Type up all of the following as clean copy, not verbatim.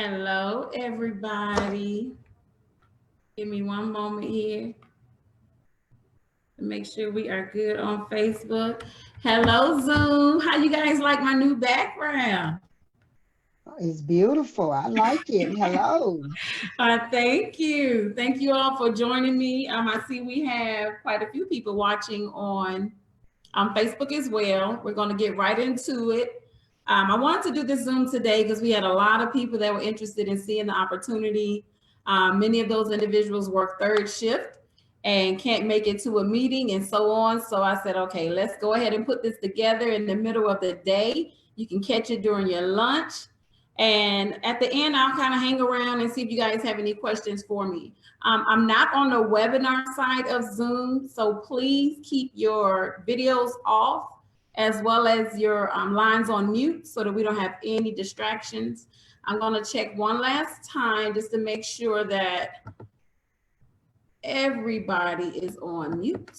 Hello, everybody. Give me one moment here to make sure we are good on Facebook. Hello, Zoom. How you guys like my new background? It's beautiful. I like it. Hello. Thank you. Thank you all for joining me. I see we have quite a few people watching on Facebook as well. We're going to get right into it. I wanted to do this Zoom today because we had a lot of people that were interested in seeing the opportunity. Many of those individuals work third shift and can't make it to a meeting and so on. So I said, okay, let's go ahead and put this together in the middle of the day. You can catch it during your lunch. And at the end, I'll kind of hang around and see if you guys have any questions for me. I'm not on the webinar side of Zoom, so please keep your videos off as well as your lines on mute so that we don't have any distractions. I'm going to check one last time just to make sure that everybody is on mute.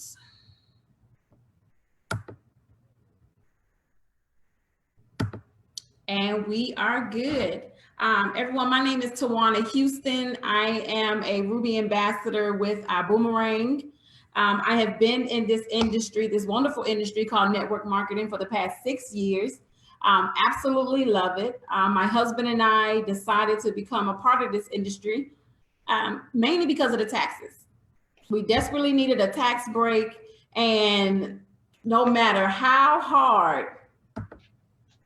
And we are good. Everyone, my name is Tajuana Huston. I am a Ruby ambassador with ibüümerang. I have been in this industry, this wonderful industry called network marketing for the past 6 years. Absolutely love it. My husband and I decided to become a part of this industry, mainly because of the taxes. We desperately needed a tax break, and no matter how hard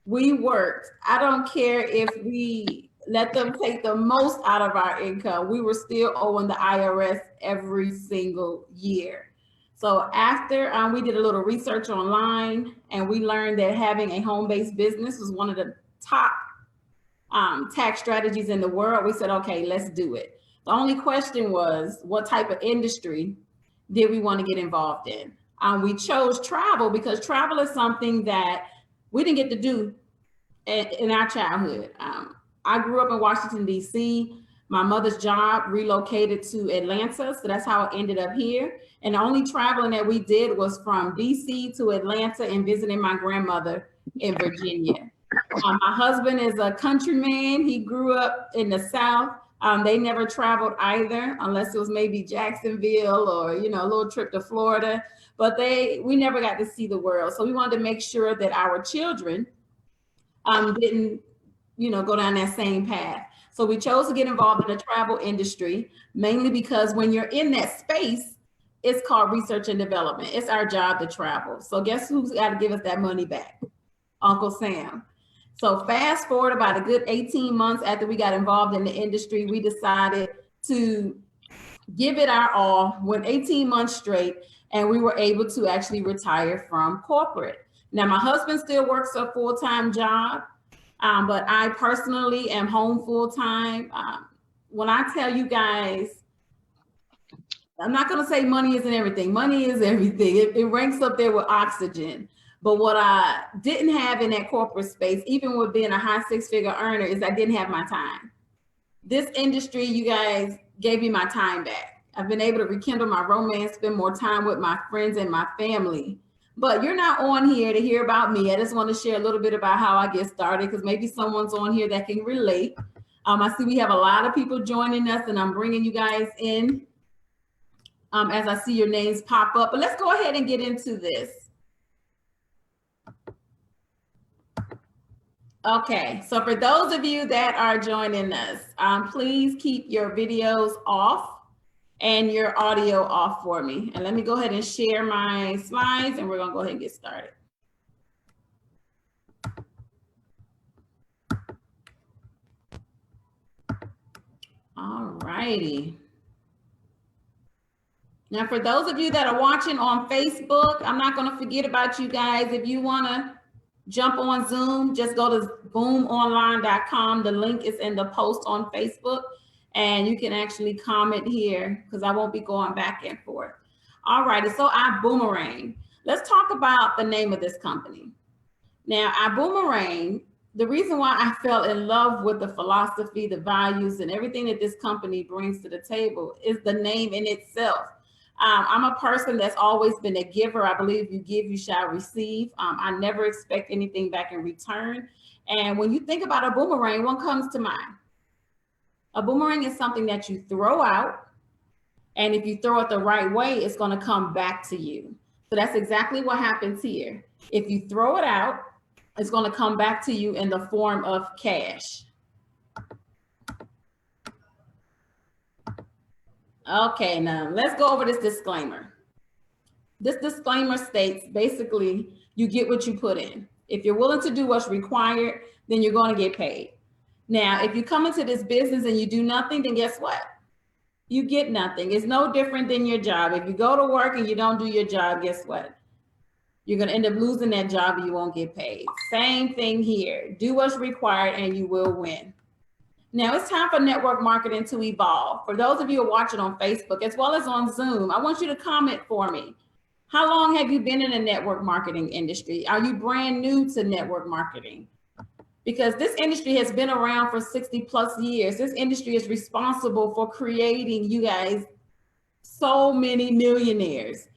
we worked, I don't care if we let them take the most out of our income, we were still owing the IRS every single year. So after we did a little research online and we learned that having a home-based business was one of the top tax strategies in the world, we said, okay, let's do it. The only question was, what type of industry did we want to get involved in? We chose travel because travel is something that we didn't get to do in our childhood. I grew up in Washington, D.C. My mother's job relocated to Atlanta, so that's how I ended up here. And the only traveling that we did was from D.C. to Atlanta and visiting my grandmother in Virginia. My husband is a countryman. He grew up in the South. They never traveled either, unless it was maybe Jacksonville or, a little trip to Florida. But we never got to see the world. So we wanted to make sure that our children didn't, go down that same path. So we chose to get involved in the travel industry, mainly because when you're in that space, it's called research and development. It's our job to travel. So guess who's got to give us that money back? Uncle Sam. So fast forward about a good 18 months after we got involved in the industry, we decided to give it our all, went 18 months straight, and we were able to actually retire from corporate. Now, my husband still works a full-time job, but I personally am home full-time. When I tell you guys, I'm not going to say money isn't everything. Money is everything. It ranks up there with oxygen. But what I didn't have in that corporate space, even with being a high six-figure earner, is I didn't have my time. This industry, you guys gave me my time back. I've been able to rekindle my romance, spend more time with my friends and my family. But you're not on here to hear about me. I just want to share a little bit about how I get started, because maybe someone's on here that can relate. I see we have a lot of people joining us, and I'm bringing you guys in as I see your names pop up. But let's go ahead and get into this. Okay, so for those of you that are joining us, please keep your videos off and your audio off for me. And let me go ahead and share my slides, and we're gonna go ahead and get started. All righty. Now, for those of you that are watching on Facebook, I'm not gonna forget about you guys. If you wanna jump on Zoom, just go to boomonline.com. The link is in the post on Facebook, and you can actually comment here because I won't be going back and forth. All righty, so ibüümerang. Let's talk about the name of this company. Now, ibüümerang, the reason why I fell in love with the philosophy, the values, and everything that this company brings to the table is the name in itself. I'm a person that's always been a giver. I believe you give, you shall receive. I never expect anything back in return. And when you think about ibüümerang, what comes to mind? A boomerang is something that you throw out, and if you throw it the right way, it's going to come back to you. So that's exactly what happens here. If you throw it out, it's going to come back to you in the form of cash. Okay, now let's go over this disclaimer. This disclaimer states basically you get what you put in. If you're willing to do what's required, then you're going to get paid. Now, if you come into this business and you do nothing, then guess what? You get nothing. It's no different than your job. If you go to work and you don't do your job, guess what? You're going to end up losing that job and you won't get paid. Same thing here. Do what's required and you will win. Now it's time for network marketing to evolve. For those of you who are watching on Facebook as well as on Zoom, I want you to comment for me. How long have you been in the network marketing industry? Are you brand new to network marketing? Because this industry has been around for 60 plus years. This industry is responsible for creating, you guys, so many millionaires.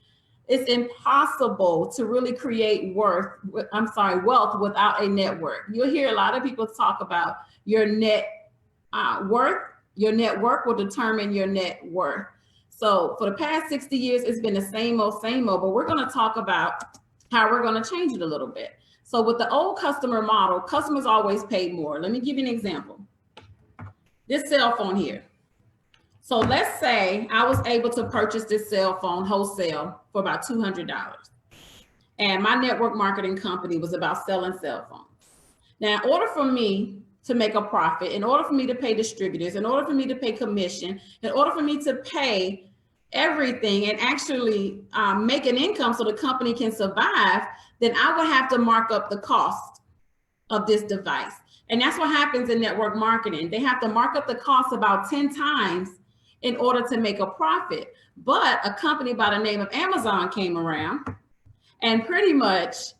It's impossible to really create wealth without a network. You'll hear a lot of people talk about your net worth. Your network will determine your net worth. So for the past 60 years, it's been the same old, but we're going to talk about how we're going to change it a little bit. So with the old customer model, customers always paid more. Let me give you an example. This cell phone here. So let's say I was able to purchase this cell phone wholesale for about $200. And my network marketing company was about selling cell phones. Now, in order for me to make a profit, in order for me to pay distributors, in order for me to pay commission, in order for me to pay everything and actually make an income so the company can survive, then I would have to mark up the cost of this device. And that's what happens in network marketing. They have to mark up the cost about 10 times in order to make a profit. But a company by the name of Amazon came around and pretty much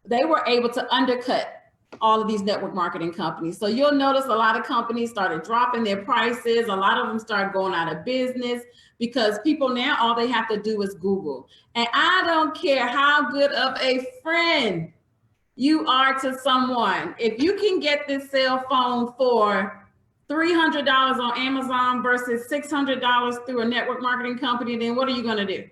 they were able to undercut all of these network marketing companies. So you'll notice a lot of companies started dropping their prices. A lot of them started going out of business because people now, all they have to do is Google. And I don't care how good of a friend you are to someone. If you can get this cell phone for $300 on Amazon versus $600 through a network marketing company, then what are you going to do?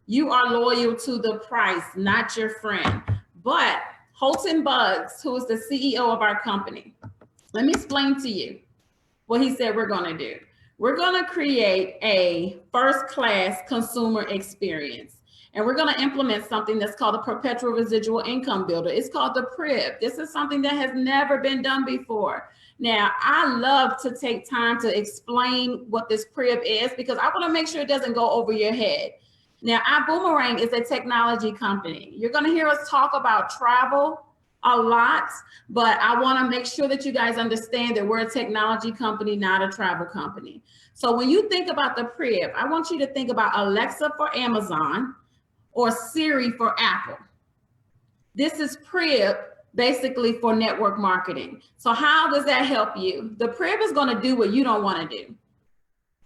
You are loyal to the price, not your friend. But Holton Buggs, who is the CEO of our company, let me explain to you what he said we're going to do. We're going to create a first-class consumer experience. And we're going to implement something that's called a perpetual residual income builder. It's called the PRIB. This is something that has never been done before. Now, I love to take time to explain what this PRIB is because I want to make sure it doesn't go over your head. Now, ibüümerang is a technology company. You're going to hear us talk about travel a lot, but I want to make sure that you guys understand that we're a technology company, not a travel company. So when you think about the PRIB, I want you to think about Alexa for Amazon or Siri for Apple. This is PRIB basically for network marketing. So how does that help you? The PRIB is going to do what you don't want to do.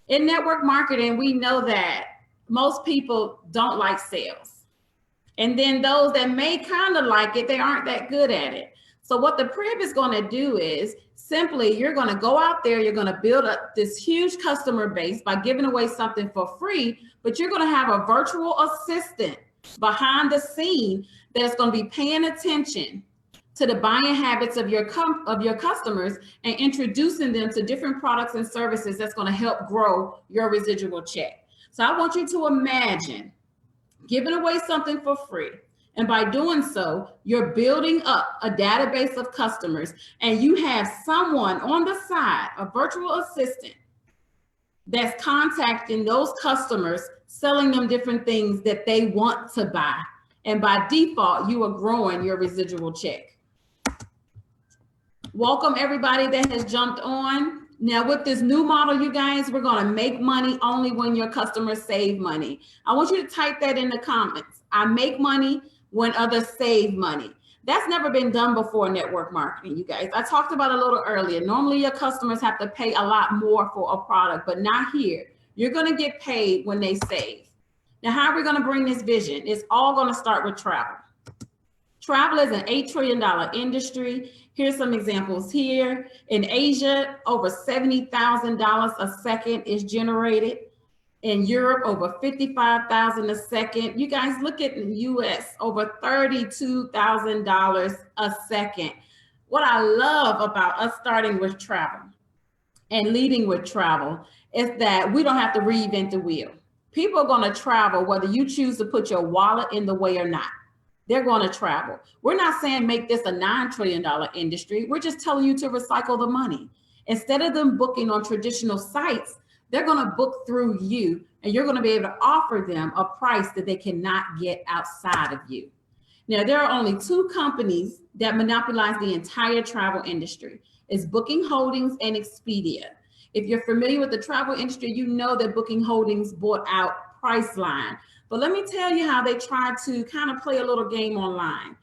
In network marketing, we know that most people don't like sales. And then those that may kind of like it, they aren't that good at it. So what the PRIB is going to do is simply, you're going to go out there, you're going to build up this huge customer base by giving away something for free, but you're going to have a virtual assistant behind the scene that's going to be paying attention to the buying habits of your customers and introducing them to different products and services that's going to help grow your residual check. So I want you to imagine giving away something for free. And by doing so, you're building up a database of customers and you have someone on the side, a virtual assistant, that's contacting those customers, selling them different things that they want to buy. And by default, you are growing your residual check. Welcome everybody that has jumped on. Now with this new model, you guys, we're going to make money only when your customers save money. I want you to type that in the comments. I make money when others save money. That's never been done before in network marketing, you guys. I talked about it a little earlier. Normally your customers have to pay a lot more for a product, but not here. You're going to get paid when they save. Now, how are we going to bring this vision? It's all going to start with travel. Travel is an $8 trillion industry. Here's some examples here. In Asia, over $70,000 a second is generated. In Europe, over 55,000 a second. You guys look at the US, over $32,000 a second. What I love about us starting with travel and leading with travel is that we don't have to reinvent the wheel. People are going to travel whether you choose to put your wallet in the way or not. They're going to travel. We're not saying make this a $9 trillion industry. We're just telling you to recycle the money. Instead of them booking on traditional sites, they're going to book through you, and you're going to be able to offer them a price that they cannot get outside of you. Now, there are only two companies that monopolize the entire travel industry. It's Booking Holdings and Expedia. If you're familiar with the travel industry, you know that Booking Holdings bought out Priceline. But let me tell you how they try to kind of play a little game online.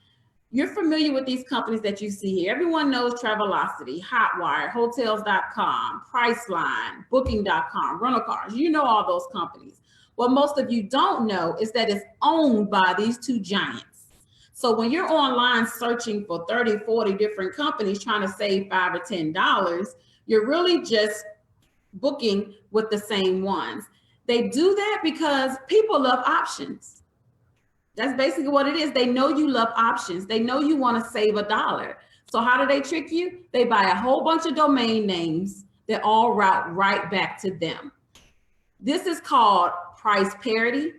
You're familiar with these companies that you see here. Everyone knows Travelocity, Hotwire, Hotels.com, Priceline, Booking.com, rental cars. You know all those companies. What most of you don't know is that it's owned by these two giants. So when you're online searching for 30, 40 different companies trying to save $5 or $10, you're really just booking with the same ones. They do that because people love options. That's basically what it is. They know you love options. They know you want to save $1. So how do they trick you? They buy a whole bunch of domain names that all route right back to them. This is called price parity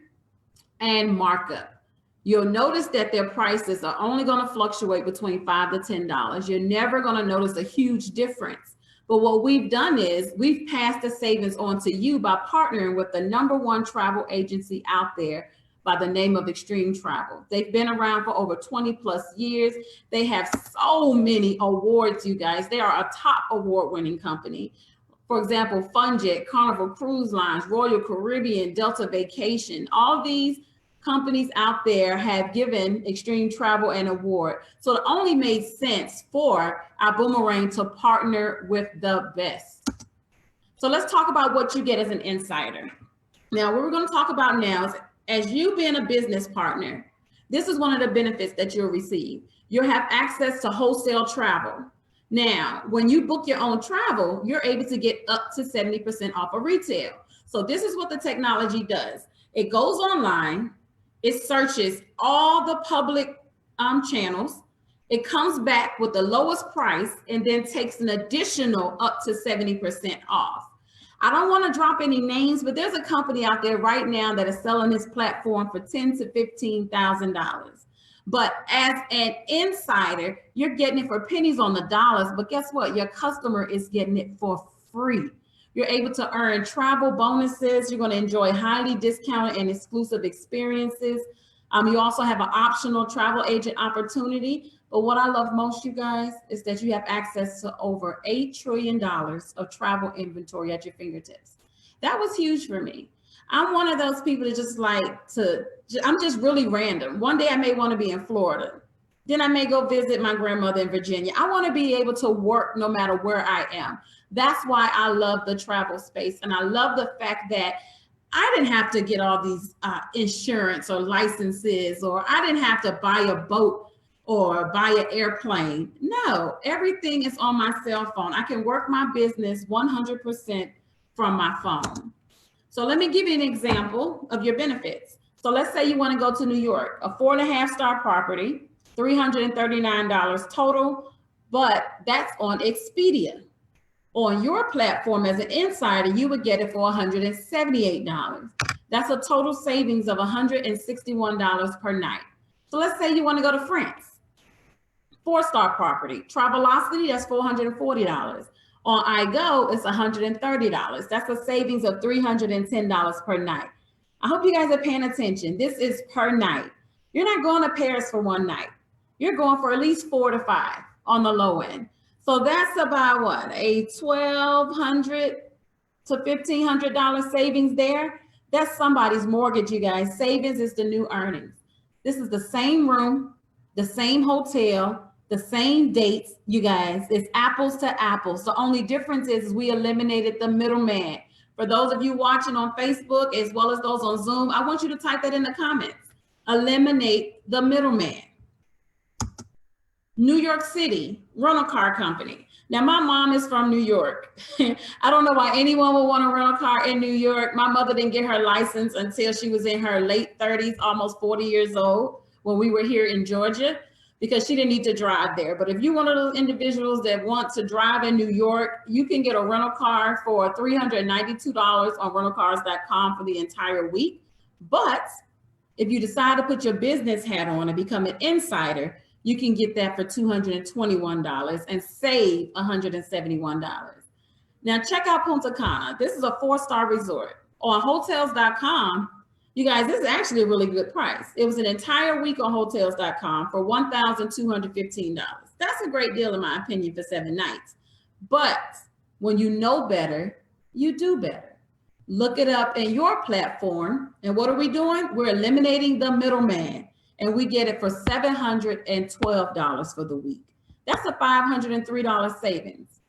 and markup. You'll notice that their prices are only going to fluctuate between $5 to $10. You're never going to notice a huge difference. But what we've done is we've passed the savings on to you by partnering with the #1 travel agency out there by the name of Extreme Travel. They've been around for over 20 plus years. They have so many awards, you guys. They are a top award-winning company. For example, Funjet, Carnival Cruise Lines, Royal Caribbean, Delta Vacation, all these companies out there have given Extreme Travel an award. So it only made sense for ibüümerang to partner with the best. So let's talk about what you get as an insider. Now, what we're going to talk about now is, as you being a business partner, this is one of the benefits that you'll receive. You'll have access to wholesale travel. Now, when you book your own travel, you're able to get up to 70% off of retail. So this is what the technology does. It goes online. It searches all the public channels. It comes back with the lowest price and then takes an additional up to 70% off. I don't want to drop any names, but there's a company out there right now that is selling this platform for $10,000 to $15,000. But as an insider, you're getting it for pennies on the dollars. But guess what? Your customer is getting it for free. You're able to earn travel bonuses. You're going to enjoy highly discounted and exclusive experiences. You also have an optional travel agent opportunity. But what I love most, you guys, is that you have access to over $8 trillion of travel inventory at your fingertips. That was huge for me. I'm one of those people that just like to, I'm just really random. One day I may want to be in Florida. Then I may go visit my grandmother in Virginia. I want to be able to work no matter where I am. That's why I love the travel space. And I love the fact that I didn't have to get all these insurance or licenses, or I didn't have to buy a boat or buy an airplane. No, everything is on my cell phone. I can work my business 100% from my phone. So let me give you an example of your benefits. So let's say you want to go to New York, a 4.5-star property, $339 total, but that's on Expedia. On your platform as an insider, you would get it for $178. That's a total savings of $161 per night. So let's say you want to go to France. 4-star property, Travelocity, that's $440. On iGo, it's $130. That's a savings of $310 per night. I hope you guys are paying attention. This is per night. You're not going to Paris for one night. You're going for at least 4 to 5 on the low end. So that's about what, a $1,200 to $1,500 savings there. That's somebody's mortgage, you guys. Savings is the new earnings. This is the same room, the same hotel, the same dates, you guys. It's apples to apples. The only difference is we eliminated the middleman. For those of you watching on Facebook as well as those on Zoom, I want you to type that in the comments. Eliminate the middleman. New York City, rental car company. Now, my mom is from New York. I don't know why anyone would want to rent a car in New York. My mother didn't get her license until she was in her late 30s, almost 40 years old, when we were here in Georgia, because she didn't need to drive there. But if you're one of those individuals that want to drive in New York, you can get a rental car for $392 on rentalcars.com for the entire week. But if you decide to put your business hat on and become an insider, you can get that for $221 and save $171. Now check out Punta Cana. This is a 4-star resort. On hotels.com, you guys, this is actually a really good price. It was an entire week on hotels.com for $1,215. That's a great deal in my opinion for 7 nights. But when you know better, you do better. Look it up in your platform. And what are we doing? We're eliminating the middleman. And we get it for $712 for the week. That's a $503 savings.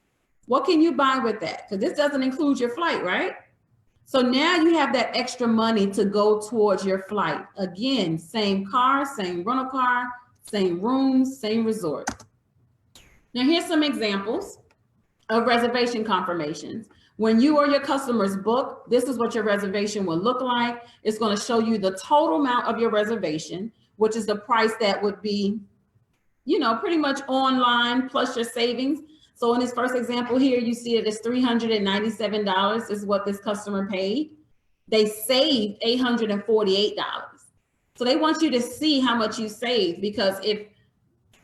What can you buy with that? Because this doesn't include your flight, right? So now you have that extra money to go towards your flight. Again, same car, same rental car, same rooms, same resort. Now here's some examples of reservation confirmations. When you or your customers book, this is what your reservation will look like. It's going to show you the total amount of your reservation, which is the price that would be, you know, pretty much online plus your savings. So in this first example here, you see it is $397 is what this customer paid. They saved $848. So they want you to see how much you saved, because if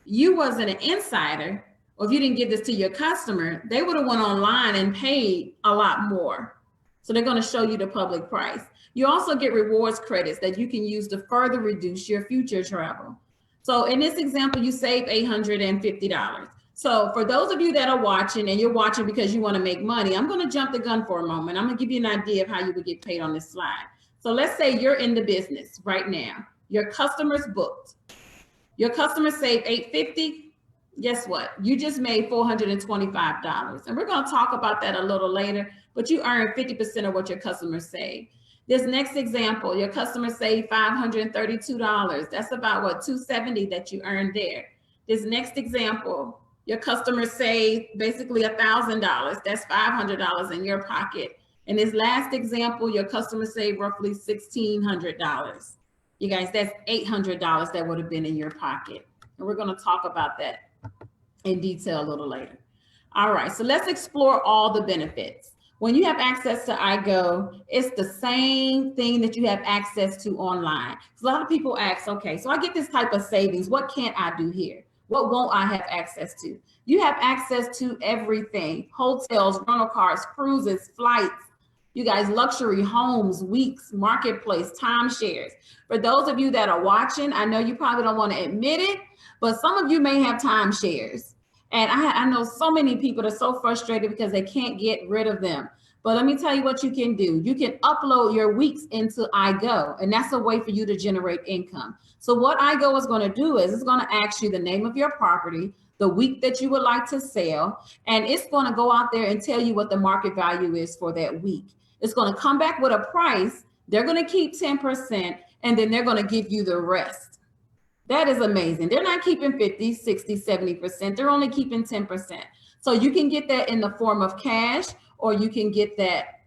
you wasn't an insider, or if you didn't give this to your customer, they would have went online and paid a lot more. So they're going to show you the public price. You also get rewards credits that you can use to further reduce your future travel. So in this example, you save $850. So for those of you that are watching, and you're watching because you want to make money, I'm going to jump the gun for a moment. I'm going to give you an idea of how you would get paid on this slide. So let's say you're in the business right now. Your customers booked. Your customers saved $850. Guess what? You just made $425. And we're going to talk about that a little later, but you earned 50% of what your customers saved. This next example, your customer saved $532. That's about what, $270 that you earned there. This next example, your customer saved basically $1,000. That's $500 in your pocket. And this last example, your customer saved roughly $1,600. You guys, that's $800 that would have been in your pocket. And we're going to talk about that in detail a little later. All right, so let's explore all the benefits. When you have access to iGo, it's the same thing that you have access to online. So a lot of people ask, okay, so I get this type of savings. What can't I do here? What won't I have access to? You have access to everything: hotels, rental cars, cruises, flights, you guys, luxury homes, weeks, marketplace, timeshares. For those of you that are watching, I know you probably don't want to admit it, but some of you may have timeshares. And I know so many people are so frustrated because they can't get rid of them. But let me tell you what you can do. You can upload your weeks into iGo, and that's a way for you to generate income. So what iGo is going to do is it's going to ask you the name of your property, the week that you would like to sell, and it's going to go out there and tell you what the market value is for that week. It's going to come back with a price. They're going to keep 10%, and then they're going to give you the rest. That is amazing. They're not keeping 50, 60, 70%. They're only keeping 10%. So you can get that in the form of cash, or you can get that,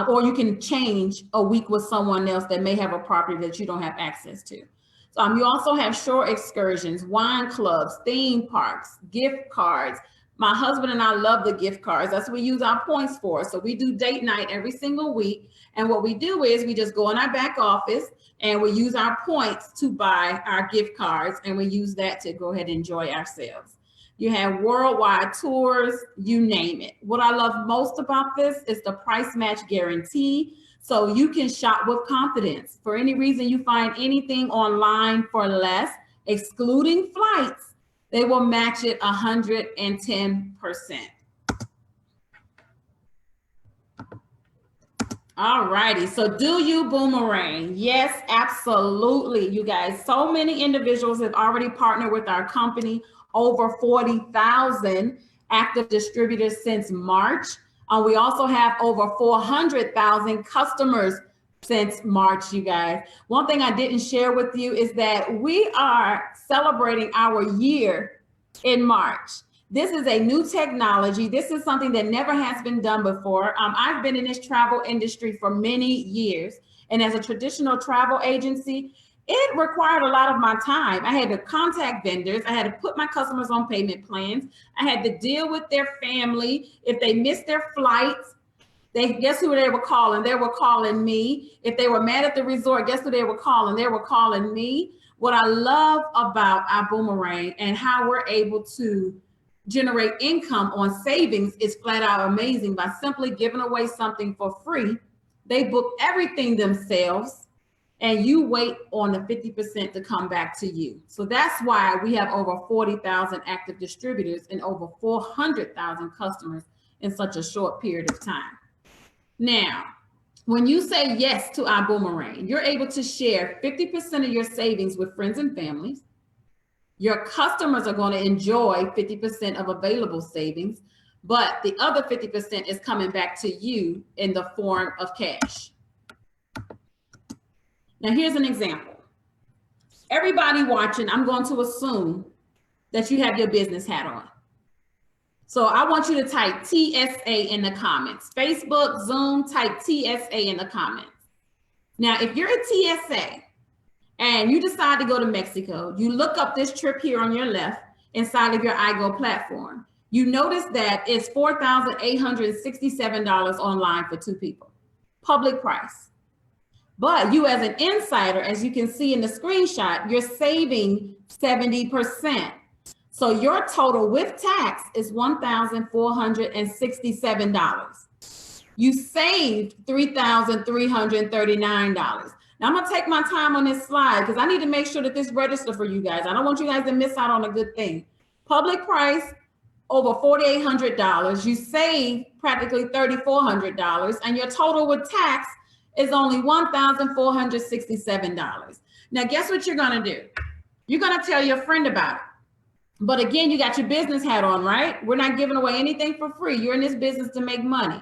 or you can change a week with someone else that may have a property that you don't have access to. You also have shore excursions, wine clubs, theme parks, gift cards. My husband and I love the gift cards. That's what we use our points for. So we do date night every single week. And what we do is we just go in our back office and we use our points to buy our gift cards. And we use that to go ahead and enjoy ourselves. You have worldwide tours, you name it. What I love most about this is the price match guarantee. So you can shop with confidence. For any reason you find anything online for less, excluding flights, they will match it 110%. All righty, so do you boomerang? Yes, absolutely, you guys. So many individuals have already partnered with our company, over 40,000 active distributors since March. We also have over 400,000 customers since March, you guys. One thing I didn't share with you is that we are celebrating our year in March. This is a new technology. This is something that never has been done before. I've been in this travel industry for many years. And as a traditional travel agency, it required a lot of my time. I had to contact vendors. I had to put my customers on payment plans. I had to deal with their family. If they missed their flights, guess who they were calling? They were calling me. If they were mad at the resort, guess who they were calling? They were calling me. What I love about ibüümerang and how we're able to generate income on savings is flat out amazing. By simply giving away something for free, they book everything themselves, and you wait on the 50% to come back to you. So that's why we have over 40,000 active distributors and over 400,000 customers in such a short period of time. Now, when you say yes to ibüümerang, you're able to share 50% of your savings with friends and families. Your customers are going to enjoy 50% of available savings, but the other 50% is coming back to you in the form of cash. Now, here's an example. Everybody watching, I'm going to assume that you have your business hat on. So I want you to type TSA in the comments. Facebook, Zoom, type TSA in the comments. Now, if you're a TSA and you decide to go to Mexico, you look up this trip here on your left inside of your iGo platform. You notice that it's $4,867 online for 2 people, public price. But you as an insider, as you can see in the screenshot, you're saving 70%. So your total with tax is $1,467. You saved $3,339. Now I'm gonna take my time on this slide because I need to make sure that this registers for you guys. I don't want you guys to miss out on a good thing. Public price, over $4,800. You save practically $3,400, and your total with tax is only $1,467. Now guess what you're gonna do? You're gonna tell your friend about it. But again, you got your business hat on, right? We're not giving away anything for free. You're in this business to make money.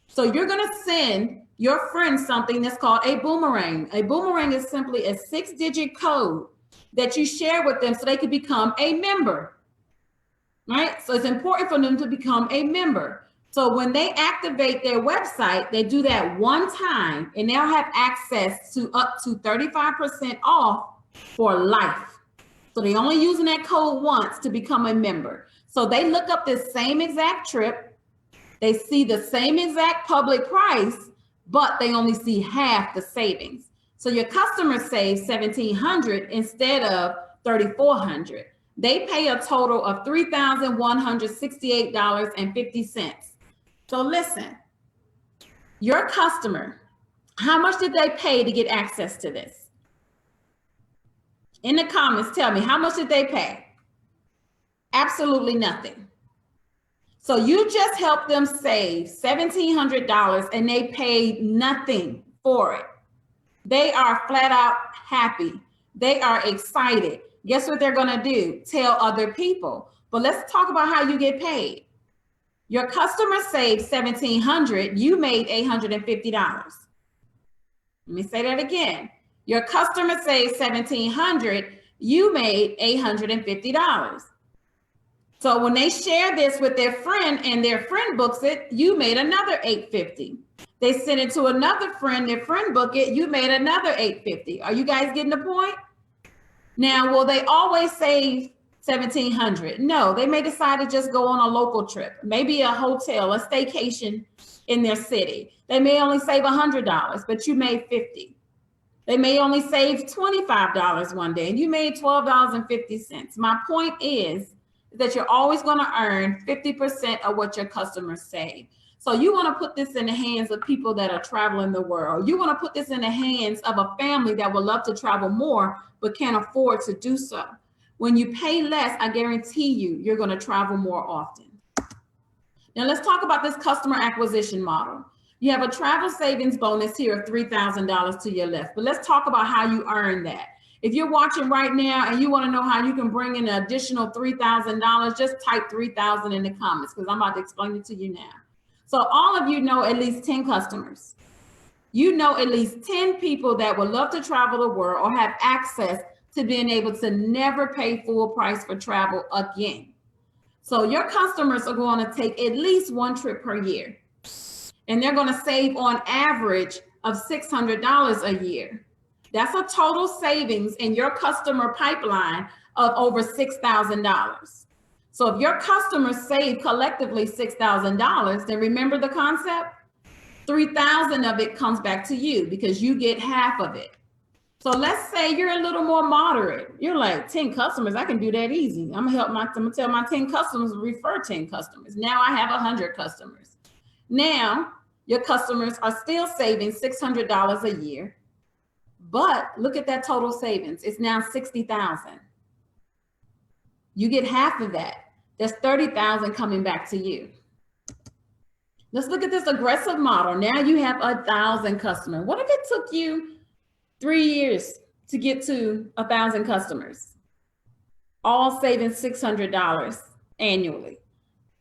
So you're going to send your friend something that's called a boomerang. A boomerang is simply a 6-digit code that you share with them so they can become a member, right? So it's important for them to become a member. So when they activate their website, they do that one time and they'll have access to up to 35% off for life. So they're only using that code once to become a member. So they look up this same exact trip. They see the same exact public price, but they only see half the savings. So your customers save $1,700 instead of $3,400. They pay a total of $3,168.50. So listen, your customer, how much did they pay to get access to this? In the comments, tell me, how much did they pay? Absolutely nothing. So you just helped them save $1,700 and they paid nothing for it. They are flat out happy. They are excited. Guess what they're going to do? Tell other people. But let's talk about how you get paid. Your customer saved $1,700. You made $850. Let me say that again. Your customer saved $1,700, you made $850. So when they share this with their friend and their friend books it, you made another $850. They send it to another friend, their friend book it, you made another $850. Are you guys getting the point? Now, will they always save $1,700? No, they may decide to just go on a local trip, maybe a hotel, a staycation in their city. They may only save $100, but you made $50. They may only save $25 one day and you made $12.50. My point is that you're always going to earn 50% of what your customers save. So you want to put this in the hands of people that are traveling the world. You want to put this in the hands of a family that would love to travel more, but can't afford to do so. When you pay less, I guarantee you're going to travel more often. Now let's talk about this customer acquisition model. You have a travel savings bonus here of $3,000 to your left, but let's talk about how you earn that. If you're watching right now and you want to know how you can bring in an additional $3,000, just type 3,000 in the comments because I'm about to explain it to you now. So all of you know at least 10 customers. you know at least 10 people that would love to travel the world or have access to being able to never pay full price for travel again. So your customers are going to take at least one trip per year, and they're going to save on average of $600 a year. That's a total savings in your customer pipeline of over $6,000. So if your customers save collectively $6,000, then remember the concept, 3,000 of it comes back to you because you get half of it. So let's say you're a little more moderate. You're like 10 customers, I can do that easy. I'm gonna tell my 10 customers to refer 10 customers. Now I have 100 customers. Now your customers are still saving $600 a year, but look at that total savings. It's now 60,000. You get half of that. That's 30,000 coming back to you. Let's look at this aggressive model. Now you have 1,000 customers. What if it took you 3 years to get to 1,000 customers, all saving $600 annually?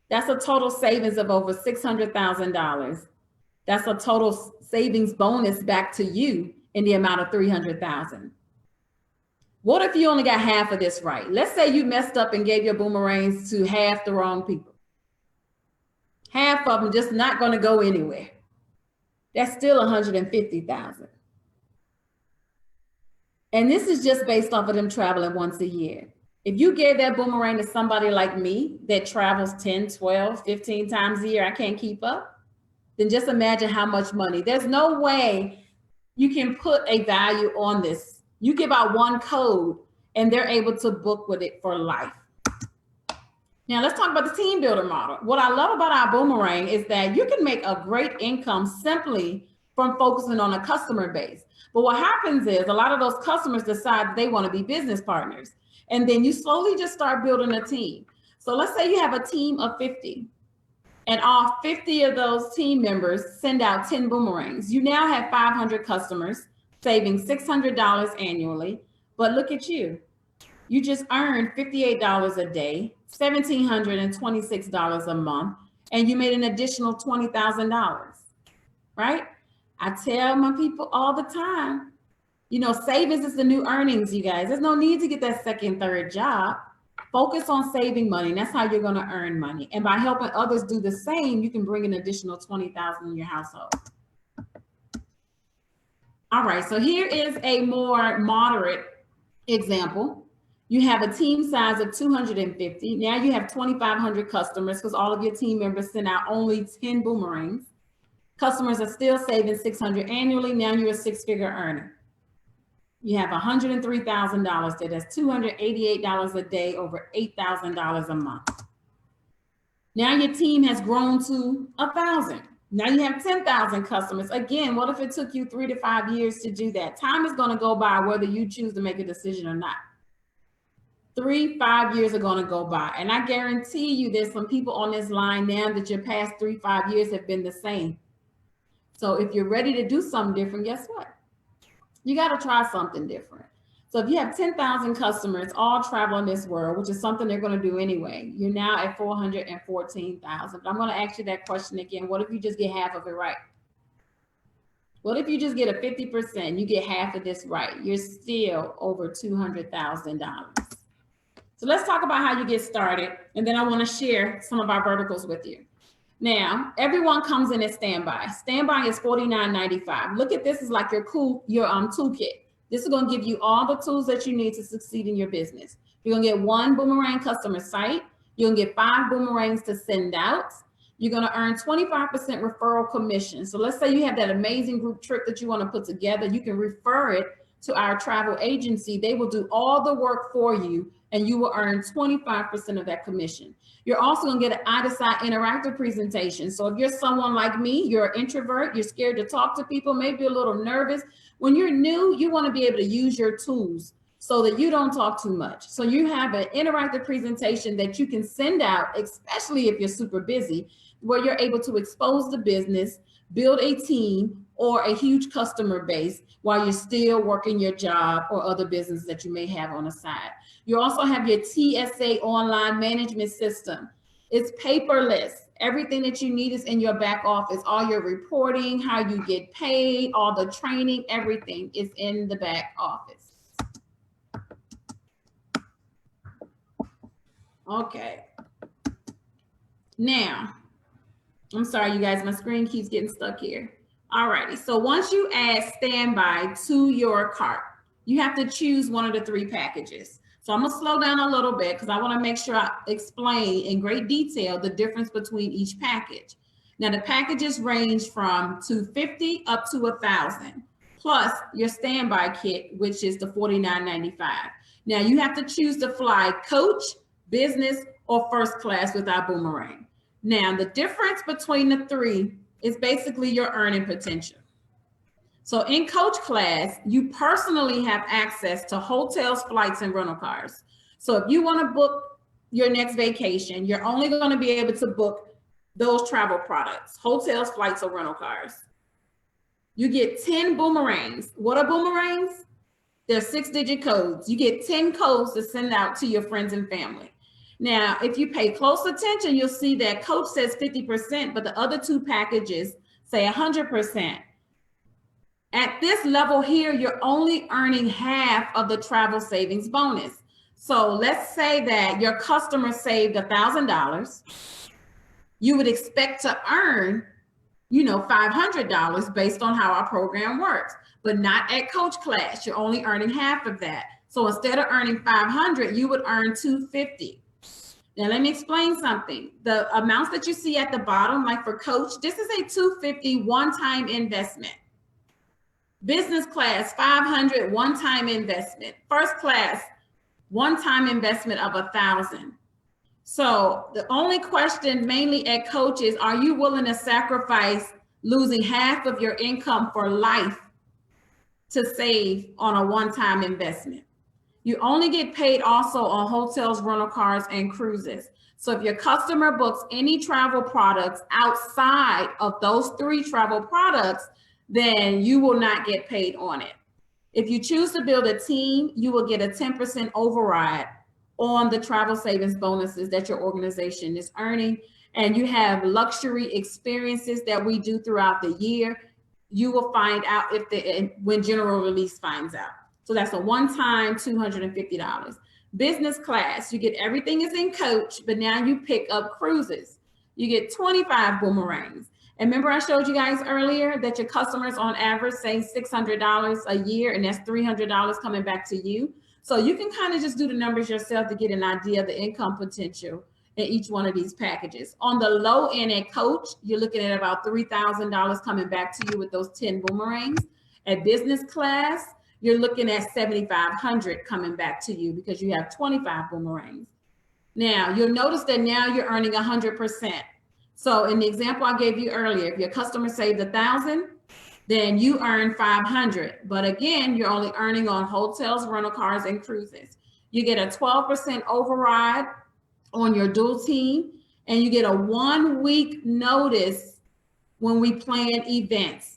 That's a total savings of over $600,000. That's a total savings bonus back to you in the amount of $300,000. What if you only got half of this right? Let's say you messed up and gave your boomerangs to half the wrong people. Half of them just not going to go anywhere. That's still $150,000. And this is just based off of them traveling once a year. If you gave that boomerang to somebody like me that travels 10, 12, 15 times a year, I can't keep up, then just imagine how much money. There's no way you can put a value on this. You give out one code and they're able to book with it for life. Now let's talk about the team builder model. What I love about our boomerang is that you can make a great income simply from focusing on a customer base. But what happens is a lot of those customers decide they want to be business partners. And then you slowly just start building a team. So let's say you have a team of 50 and all 50 of those team members send out 10 boomerangs. You now have 500 customers saving $600 annually. But look at you. You just earned $58 a day, $1,726 a month, and you made an additional $20,000, right? I tell my people all the time, you know, savings is the new earnings, you guys. There's no need to get that second, third job. Focus on saving money, and that's how you're going to earn money. And by helping others do the same, you can bring an additional $20,000 in your household. All right, so here is a more moderate example. You have a team size of 250. Now you have 2,500 customers because all of your team members send out only 10 boomerangs. Customers are still saving $600 annually. Now you're a six-figure earner. You have $103,000 there. That's $288 a day, over $8,000 a month. Now your team has grown to 1,000. Now you have 10,000 customers. Again, what if it took you 3 to 5 years to do that? Time is going to go by whether you choose to make a decision or not. 3, 5 years are going to go by. And I guarantee you there's some people on this line now that your past 3, 5 years have been the same. So if you're ready to do something different, guess what? You got to try something different. So if you have 10,000 customers all traveling this world, which is something they're going to do anyway, you're now at 414,000. I'm going to ask you that question again. What if you just get half of it right? What if you just get a 50%? You get half of this right. You're still over $200,000. So let's talk about how you get started. And then I want to share some of our verticals with you. Now, everyone comes in at standby. Standby is $49.95. Look at this as like your toolkit. This is going to give you all the tools that you need to succeed in your business. You're going to get 1 boomerang customer site. You're going to get 5 boomerangs to send out. You're going to earn 25% referral commission. So let's say you have that amazing group trip that you want to put together. You can refer it to our travel agency. They will do all the work for you, and you will earn 25% of that commission. You're also going to get an eye-to-side interactive presentation. So if you're someone like me, you're an introvert, you're scared to talk to people, maybe a little nervous. When you're new, you want to be able to use your tools so that you don't talk too much. So you have an interactive presentation that you can send out, especially if you're super busy, where you're able to expose the business, build a team or a huge customer base while you're still working your job or other business that you may have on the side. You also have your TSA online management system. It's paperless. Everything that you need is in your back office. All your reporting, how you get paid, all the training, everything is in the back office. Okay. Now, I'm sorry, you guys, my screen keeps getting stuck here. All righty, so once you add standby to your cart, you have to choose one of the 3 packages. So I'm gonna slow down a little bit because I wanna make sure I explain in great detail the difference between each package. Now the packages range from $250 up to $1,000, plus your standby kit, which is the $49.95. Now you have to choose to fly coach, business, or first class with our boomerang. Now, the difference between the 3 is basically your earning potential. So in coach class, you personally have access to hotels, flights, and rental cars. So if you want to book your next vacation, you're only going to be able to book those travel products, hotels, flights, or rental cars. You get 10 boomerangs. What are boomerangs? They're 6-digit codes. You get 10 codes to send out to your friends and family. Now, if you pay close attention, you'll see that coach says 50%, but the other 2 packages say 100%. At this level here, you're only earning half of the travel savings bonus. So let's say that your customer saved $1,000. You would expect to earn, $500 based on how our program works, but not at coach class. You're only earning half of that. So instead of earning $500, you would earn $250. Now, let me explain something. The amounts that you see at the bottom, like for coach, this is a $250 one-time investment. Business class, $500 one-time investment. First class, one-time investment of $1,000. So the only question mainly at coach is, are you willing to sacrifice losing half of your income for life to save on a one-time investment? You only get paid also on hotels, rental cars, and cruises. So if your customer books any travel products outside of those 3 travel products, then you will not get paid on it. If you choose to build a team, you will get a 10% override on the travel savings bonuses that your organization is earning. And you have luxury experiences that we do throughout the year. You will find out when General Release finds out. So that's a one-time $250. Business class, you get everything is in coach, but now you pick up cruises. You get 25 boomerangs. And remember I showed you guys earlier that your customers on average save $600 a year, and that's $300 coming back to you. So you can kind of just do the numbers yourself to get an idea of the income potential in each one of these packages. On the low end at coach, you're looking at about $3,000 coming back to you with those 10 boomerangs. At business class, you're looking at $7,500 coming back to you because you have 25 boomerangs. Now, you'll notice that now you're earning 100%. So in the example I gave you earlier, if your customer saved $1,000, then you earn $500. But again, you're only earning on hotels, rental cars, and cruises. You get a 12% override on your dual team, and you get a 1-week notice when we plan events.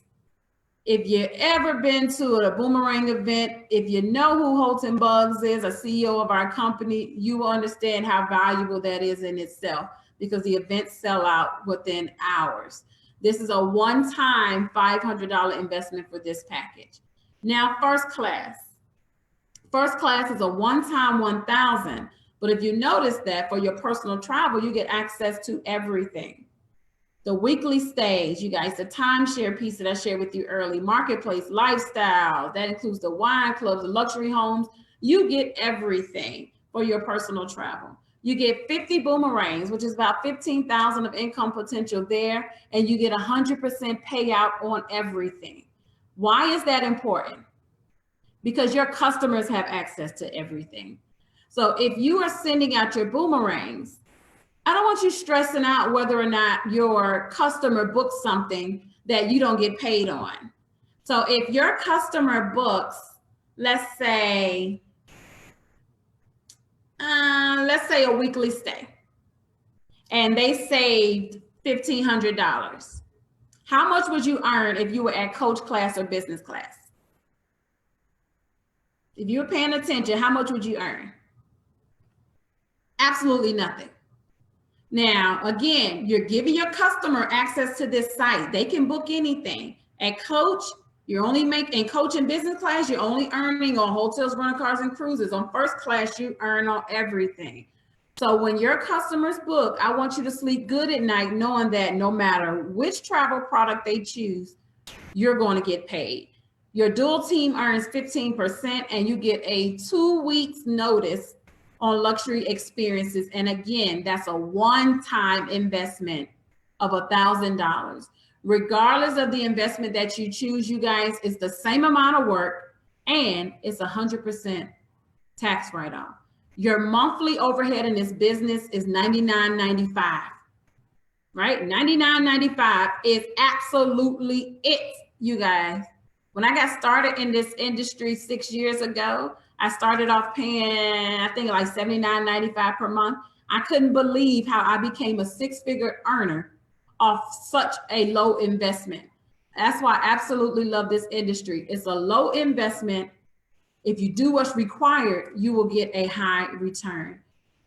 If you've ever been to a boomerang event, if you know who Holton Buggs is, a CEO of our company, you will understand how valuable that is in itself, because the events sell out within hours. This is a one-time $500 investment for this package. Now, first class. First class is a one-time $1,000, but if you notice that for your personal travel, you get access to everything. The weekly stays, you guys, the timeshare piece that I shared with you early, marketplace, lifestyle, that includes the wine clubs, the luxury homes. You get everything for your personal travel. You get 50 boomerangs, which is about 15,000 of income potential there, and you get 100% payout on everything. Why is that important? Because your customers have access to everything. So if you are sending out your boomerangs, I don't want you stressing out whether or not your customer books something that you don't get paid on. So if your customer books, let's say a weekly stay, and they saved $1,500, how much would you earn if you were at coach class or business class? If you were paying attention, how much would you earn? Absolutely nothing. Now, again, you're giving your customer access to this site. They can book anything. At Coach, you're only making, in Coach and business class, you're only earning on hotels, rental cars, and cruises. On first class, you earn on everything. So when your customers book, I want you to sleep good at night knowing that no matter which travel product they choose, you're going to get paid. Your dual team earns 15% and you get a 2 weeks notice on luxury experiences. And again, that's a one-time investment of $1,000. Regardless of the investment that you choose, you guys, it's the same amount of work and it's 100% tax write-off. Your monthly overhead in this business is $99.95, right? $99.95 is absolutely it, you guys. When I got started in this industry 6 years ago, I started off paying, I think like $79.95 per month. I couldn't believe how I became a six-figure earner off such a low investment. That's why I absolutely love this industry. It's a low investment. If you do what's required, you will get a high return.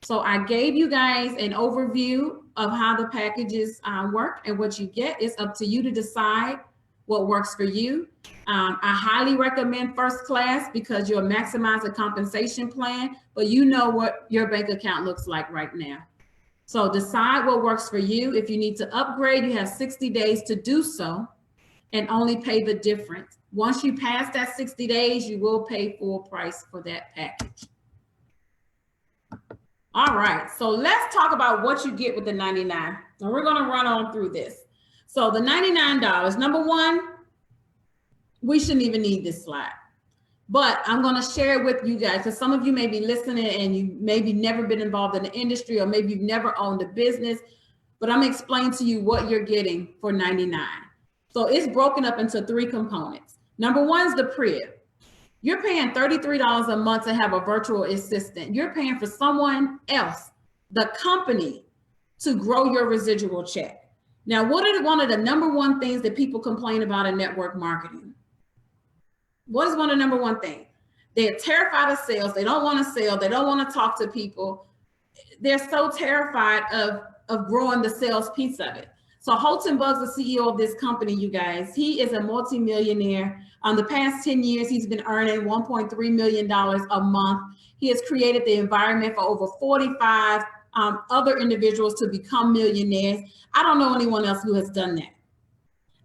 So I gave you guys an overview of how the packages work and what you get. It's up to you to decide what works for you. I highly recommend first class because you'll maximize the compensation plan, but you know what your bank account looks like right now. So decide what works for you. If you need to upgrade, you have 60 days to do so and only pay the difference. Once you pass that 60 days, you will pay full price for that package. All right, so let's talk about what you get with the 99. And we're gonna run on through this. So the $99, number one, we shouldn't even need this slide, but I'm gonna share it with you guys because some of you may be listening and you maybe never been involved in the industry or maybe you've never owned a business, but I'm gonna explain to you what you're getting for 99. So it's broken up into three components. Number one is the Priv. You're paying $33 a month to have a virtual assistant. You're paying for someone else, the company, to grow your residual check. Now, what are one of the number one things that people complain about in network marketing? What is one of the number one things? They're terrified of sales. They don't want to sell. They don't want to talk to people. They're so terrified of growing the sales piece of it. So Holton Buggs, the CEO of this company, you guys, he is a multimillionaire. On the past 10 years, he's been earning $1.3 million a month. He has created the environment for over 45 other individuals to become millionaires. I don't know anyone else who has done that.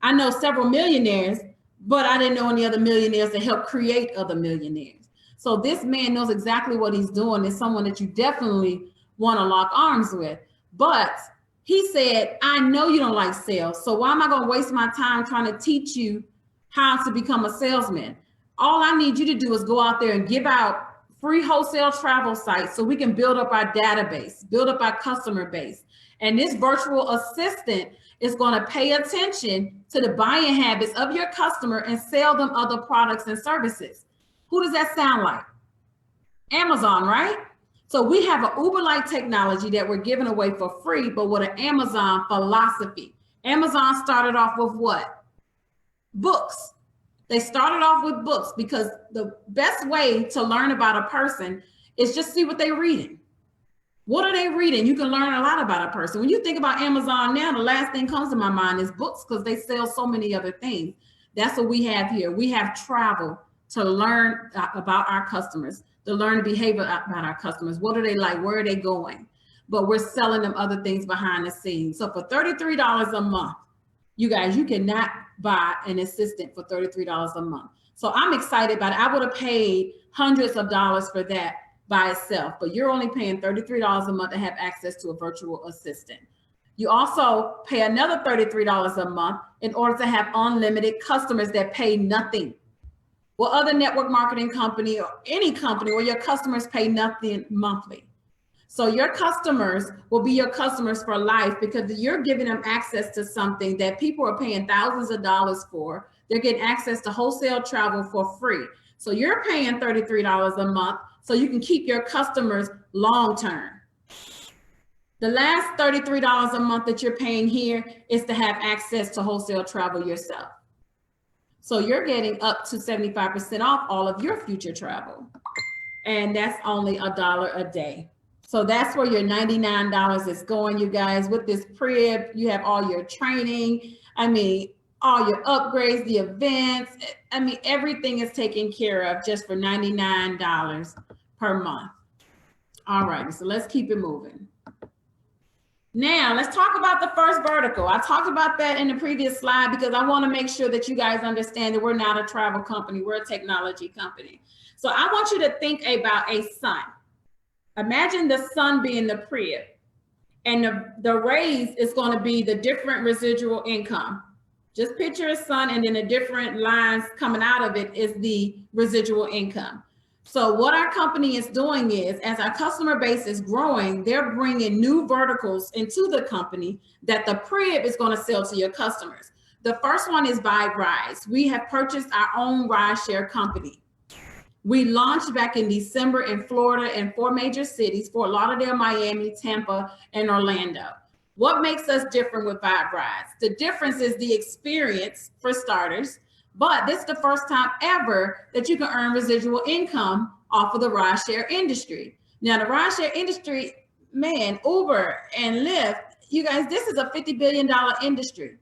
I know several millionaires, but I didn't know any other millionaires that help create other millionaires. So this man knows exactly what he's doing. It's someone that you definitely want to lock arms with. But he said, I know you don't like sales, so why am I going to waste my time trying to teach you how to become a salesman? All I need you to do is go out there and give out free wholesale travel sites so we can build up our database, build up our customer base. And this virtual assistant is going to pay attention to the buying habits of your customer and sell them other products and services. Who does that sound like? Amazon, right? So we have an Uber-like technology that we're giving away for free, but with an Amazon philosophy. Amazon started off with what? Books. They started off with books because the best way to learn about a person is just see what they're reading. What are they reading? You can learn a lot about a person. When you think about Amazon now, the last thing comes to my mind is books because they sell so many other things. That's what we have here. We have travel to learn about our customers, to learn the behavior about our customers. What are they like? Where are they going? But we're selling them other things behind the scenes. So for $33 a month, you guys, you cannot buy an assistant for $33 a month. So I'm excited about it. I would have paid hundreds of dollars for that by itself, but you're only paying $33 a month to have access to a virtual assistant. You also pay another $33 a month in order to have unlimited customers that pay nothing. Well, other network marketing company or any company where your customers pay nothing monthly. So your customers will be your customers for life because you're giving them access to something that people are paying thousands of dollars for. They're getting access to wholesale travel for free. So you're paying $33 a month so you can keep your customers long-term. The last $33 a month that you're paying here is to have access to wholesale travel yourself. So you're getting up to 75% off all of your future travel. And that's only $1 a day. So that's where your $99 is going, you guys. With this crib, you have all your training. I mean, all your upgrades, the events. I mean, everything is taken care of just for $99 per month. All right, so let's keep it moving. Now, let's talk about the first vertical. I talked about that in the previous slide because I want to make sure that you guys understand that we're not a travel company, we're a technology company. So I want you to think about a sun. Imagine the sun being the crib, and the rays is going to be the different residual income. Just picture a sun, and then the different lines coming out of it is the residual income. So what our company is doing is, as our customer base is growing, they're bringing new verticals into the company that the crib is going to sell to your customers. The first one is Vibe Rides. We have purchased our own rideshare company. We launched back in December in Florida in 4 major cities: Fort Lauderdale, Miami, Tampa, and Orlando. What makes us different with Vibe Rides? The difference is the experience, for starters, but this is the first time ever that you can earn residual income off of the rideshare industry. Now, the rideshare industry, man, Uber and Lyft, you guys, this is a $50 billion industry.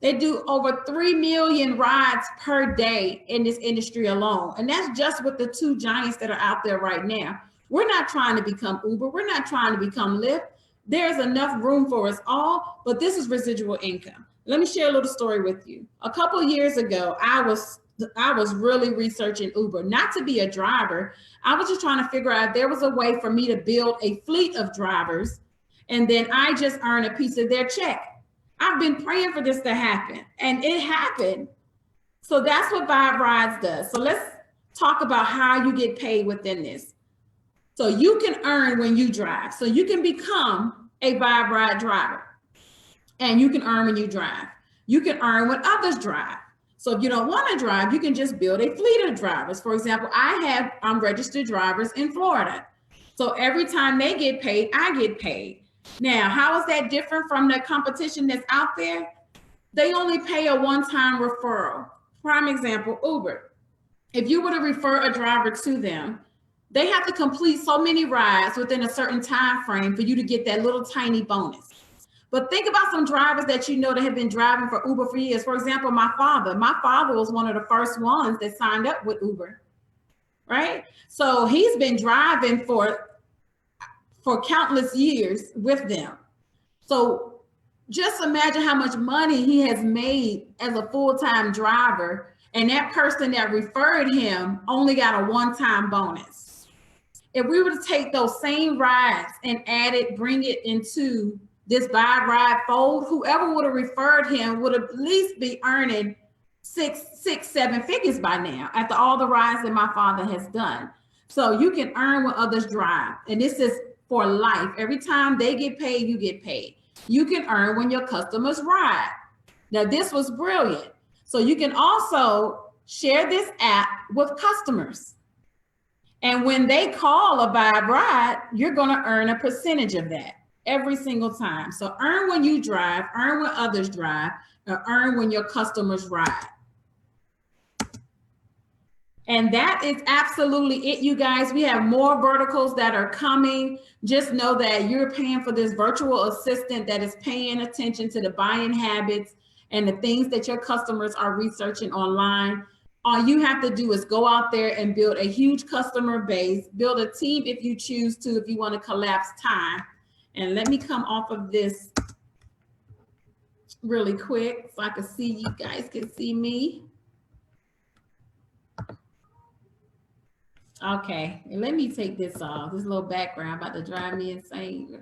They do over 3 million rides per day in this industry alone. And that's just with the 2 giants that are out there right now. We're not trying to become Uber. We're not trying to become Lyft. There's enough room for us all, but this is residual income. Let me share a little story with you. A couple of years ago, I was really researching Uber, not to be a driver. I was just trying to figure out if there was a way for me to build a fleet of drivers, and then I just earn a piece of their check. I've been praying for this to happen, and it happened. So that's what Vibe Rides does. So let's talk about how you get paid within this. So you can earn when you drive. So you can become a Vibe Ride driver, and you can earn when you drive. You can earn when others drive. So if you don't want to drive, you can just build a fleet of drivers. For example, I have registered drivers in Florida. So every time they get paid, I get paid. Now, how is that different from the competition that's out there? They only pay a one-time referral. Prime example, Uber. If you were to refer a driver to them, they have to complete so many rides within a certain time frame for you to get that little tiny bonus. But think about some drivers that you know that have been driving for Uber for years. For example, my father. My father was one of the first ones that signed up with Uber, right? So he's been driving for countless years with them. So just imagine how much money he has made as a full-time driver, and that person that referred him only got a one-time bonus. If we were to take those same rides and bring it into this Vibe Ride fold, whoever would have referred him would at least be earning six, 7 figures by now after all the rides that my father has done. So you can earn when others drive, and this is for life. Every time they get paid, you get paid. You can earn when your customers ride. Now, this was brilliant. So you can also share this app with customers. And when they call a Vibe Ride, you're going to earn a percentage of that every single time. So earn when you drive, earn when others drive, or earn when your customers ride. And that is absolutely it, you guys. We have more verticals that are coming. Just know that you're paying for this virtual assistant that is paying attention to the buying habits and the things that your customers are researching online. All you have to do is go out there and build a huge customer base, build a team if you choose to, if you want to collapse time. And let me come off of this really quick so I can see, you guys can see me. Okay, and let me take this off. This little background about to drive me insane.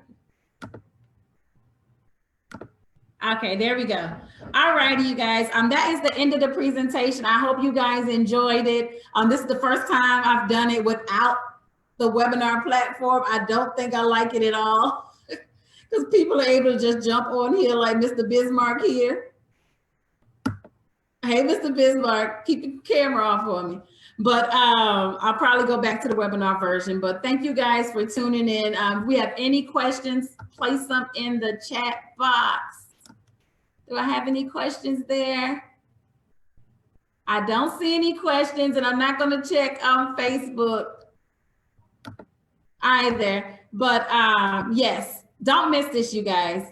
Okay, there we go. All righty, you guys. That is the end of the presentation. I hope you guys enjoyed it. This is the first time I've done it without the webinar platform. I don't think I like it at all because people are able to just jump on here like Mr. Bismarck here. Hey, Mr. Bismarck, keep your camera off for me. But I'll probably go back to the webinar version. But thank you guys for tuning in. If we have any questions, place them in the chat box. Do I have any questions there? I don't see any questions, and I'm not going to check on Facebook. either. But yes, don't miss this, you guys.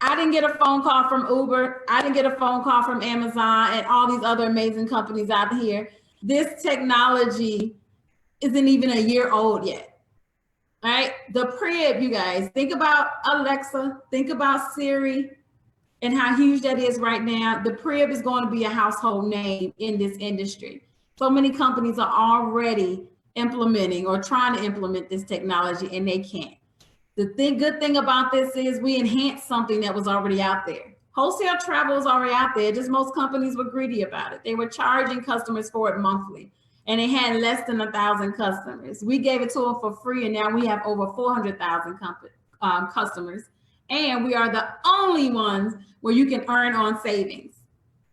I didn't get a phone call from Uber. I didn't get a phone call from Amazon and all these other amazing companies out here. This technology isn't even a year old yet. All right. The Crib, you guys, think about Alexa, think about Siri, and how huge that is right now. The Crib is going to be a household name in this industry. So many companies are already implementing or trying to implement this technology, and they can't. The good thing about this is we enhanced something that was already out there. Wholesale travel is already out there, just most companies were greedy about it. They were charging customers for it monthly, and they had less than 1,000 customers. We gave it to them for free, and now we have over 400,000 customers. And we are the only ones where you can earn on savings,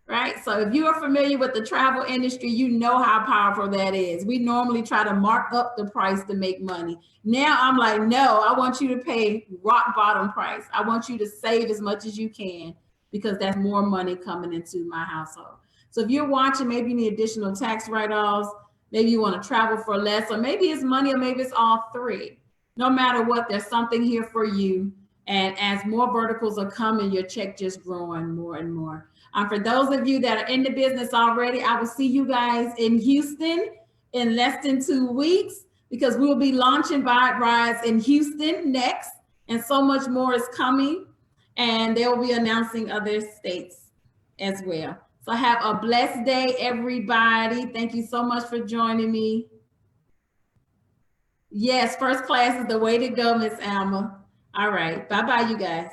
right? So if you are familiar with the travel industry, you know how powerful that is. We normally try to mark up the price to make money. Now I'm like, no, I want you to pay rock bottom price. I want you to save as much as you can because that's more money coming into my household. So if you're watching, maybe you need additional tax write-offs, maybe you want to travel for less, or maybe it's money, or maybe it's all three. No matter what, there's something here for you. And as more verticals are coming, your check just growing more and more. For those of you that are in the business already, I will see you guys in Houston in less than 2 weeks because we'll be launching Buy It Rides in Houston next, and so much more is coming. And they'll be announcing other states as well. So have a blessed day, everybody. Thank you so much for joining me. Yes, first class is the way to go, Miss Alma. All right. Bye-bye, you guys.